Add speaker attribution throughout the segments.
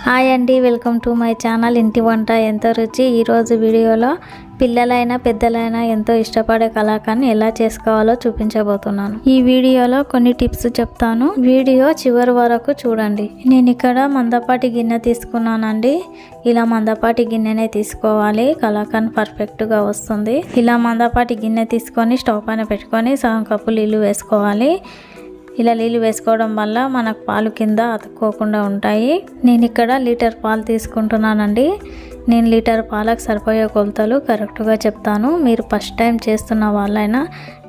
Speaker 1: Hi అండి, welcome to my channel ఇంటి వంట ఎంతో రుచి. ఈరోజు వీడియోలో పిల్లలైనా పెద్దలైనా ఎంతో ఇష్టపడే కలాకండ్ ఎలా చేసుకోవాలో చూపించబోతున్నాను. ఈ వీడియోలో కొన్ని టిప్స్ చెప్తాను, వీడియో చివరి వరకు చూడండి. నేను ఇక్కడ మందపాటి గిన్నె తీసుకున్నానండి. ఇలా మందపాటి గిన్నెనే తీసుకోవాలి, కలాకండ్ పర్ఫెక్ట్గా వస్తుంది. ఇలా మందపాటి గిన్నె తీసుకొని స్టవ్ పైన పెట్టుకొని సగం కప్పు నీళ్ళు వేసుకోవాలి. ఇలా నీళ్ళు వేసుకోవడం వల్ల మనకు పాలు కింద అతుక్కోకుండా ఉంటాయి. నేను ఇక్కడ లీటర్ పాలు తీసుకుంటున్నానండి. నేను లీటర్ పాలకు సరిపోయే కొలతలు కరెక్ట్గా చెప్తాను. మీరు ఫస్ట్ టైం చేస్తున్న వాళ్ళైనా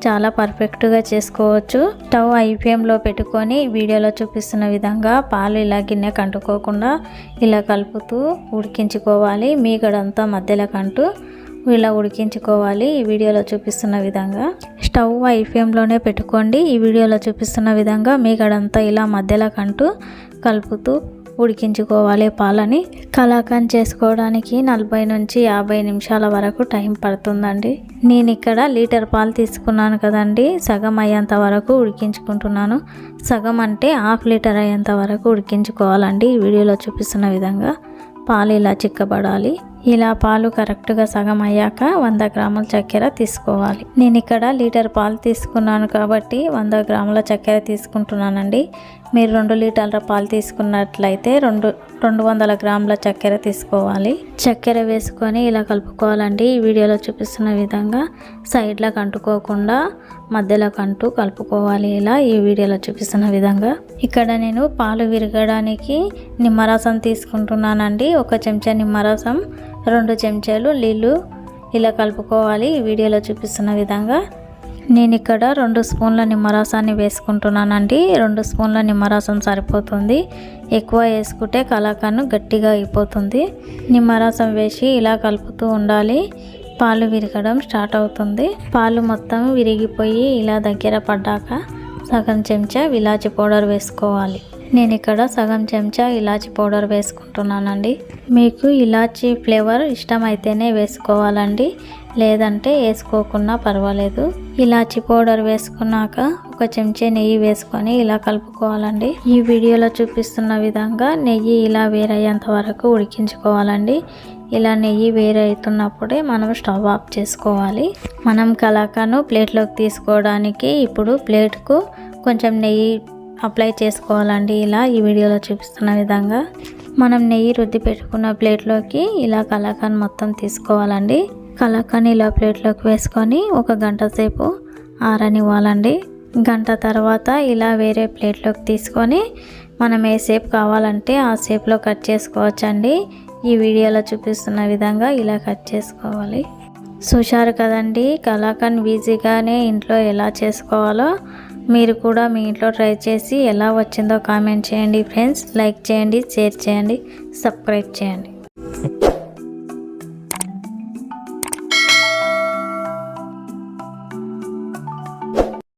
Speaker 1: చాలా పర్ఫెక్ట్గా చేసుకోవచ్చు. స్టవ్ హై ఫ్లేమ్లో పెట్టుకొని వీడియోలో చూపిస్తున్న విధంగా పాలు ఇలా గిన్నె కంటుకోకుండా ఇలా కలుపుతూ ఉడికించుకోవాలి. మీగడంతా మధ్యలో కంటూ ఇలా ఉడికించుకోవాలి. ఈ వీడియోలో చూపిస్తున్న విధంగా స్టవ్ హై ఫ్లేమ్లోనే పెట్టుకోండి. ఈ వీడియోలో చూపిస్తున్న విధంగా మీగడంతా ఇలా మధ్యలో కంటూ కలుపుతూ ఉడికించుకోవాలి పాలని. కలాకండ్ చేసుకోవడానికి 40 నుంచి 50 నిమిషాల వరకు టైం పడుతుందండి. నేను ఇక్కడ లీటర్ పాలు తీసుకున్నాను కదండి, సగం అయ్యేంత వరకు ఉడికించుకుంటున్నాను. సగం అంటే హాఫ్ లీటర్ అయ్యేంత వరకు ఉడికించుకోవాలండి. ఈ వీడియోలో చూపిస్తున్న విధంగా పాలు ఇలా చిక్కబడాలి. ఇలా పాలు కరెక్ట్గా సగం అయ్యాక 100 గ్రాముల చక్కెర తీసుకోవాలి. నేను ఇక్కడ లీటర్ పాలు తీసుకున్నాను కాబట్టి 100 గ్రాముల చక్కెర తీసుకుంటున్నానండి. మీరు 2 లీటర్ల పాలు తీసుకున్నట్లయితే 200 గ్రాముల చక్కెర తీసుకోవాలి. చక్కెర వేసుకొని ఇలా కలుపుకోవాలండి. ఈ వీడియోలో చూపిస్తున్న విధంగా సైడ్లకు అంటుకోకుండా మధ్యలో కంటూ కలుపుకోవాలి. ఇలా ఈ వీడియోలో చూపిస్తున్న విధంగా ఇక్కడ నేను పాలు విరగడానికి నిమ్మరసం తీసుకుంటున్నానండి. 1 చెంచా నిమ్మరసం, 2 చెంచాలు నీళ్ళు ఇలా కలుపుకోవాలి. ఈ వీడియోలో చూపిస్తున్న విధంగా నేను ఇక్కడ 2 స్పూన్ల నిమ్మరసాన్ని వేసుకుంటున్నానండి. 2 స్పూన్ల నిమ్మరసం సరిపోతుంది. ఎక్కువ వేసుకుంటే కలాకండ్ గట్టిగా అయిపోతుంది. నిమ్మరసం వేసి ఇలా కలుపుతూ ఉండాలి. పాలు విరగడం స్టార్ట్ అవుతుంది. పాలు మొత్తం విరిగిపోయి ఇలా దగ్గర పడ్డాక సగం చెంచా ఇలాచి పౌడర్ వేసుకోవాలి. నేను ఇక్కడ సగం చెంచా ఇలాచి పౌడర్ వేసుకుంటున్నానండి. మీకు ఇలాచి ఫ్లేవర్ ఇష్టమైతేనే వేసుకోవాలండి, లేదంటే వేసుకోకున్నా పర్వాలేదు. ఇలాచి పౌడర్ వేసుకున్నాక 1 చెంచా నెయ్యి వేసుకొని ఇలా కలుపుకోవాలండి. ఈ వీడియోలో చూపిస్తున్న విధంగా నెయ్యి ఇలా వేరయ్యేంత వరకు ఉడికించుకోవాలండి. ఇలా నెయ్యి వేరైతున్నప్పుడే మనం స్టవ్ ఆఫ్ చేసుకోవాలి. మనం కలాకండ్ ప్లేట్లోకి తీసుకోవడానికి ఇప్పుడు ప్లేట్కు కొంచెం నెయ్యి అప్లై చేసుకోవాలండి. ఇలా ఈ వీడియోలో చూపిస్తున్న విధంగా మనం నెయ్యి రుద్ది పెట్టుకున్న ప్లేట్లోకి ఇలా కలాకండ్ మొత్తం తీసుకోవాలండి. కలాకండ్ ఇలా ప్లేట్లోకి వేసుకొని 1 గంట సేపు ఆరనివ్వాలండి. గంట తర్వాత ఇలా వేరే ప్లేట్లోకి తీసుకొని మనం ఏ షేప్ కావాలంటే ఆ షేప్లో కట్ చేసుకోవచ్చండి. ఈ వీడియోలో చూపిస్తున్న విధంగా ఇలా కట్ చేసుకోవాలి. చూశారు కదండి, కలాకండ్ ఈజీగానే ఇంట్లో ఎలా చేసుకోవాలో. మీరు కూడా మీ ఇంట్లో ట్రై చేసి ఎలా వచ్చిందో కామెంట్ చేయండి ఫ్రెండ్స్. లైక్ చేయండి, షేర్ చేయండి, సబ్స్క్రైబ్ చేయండి.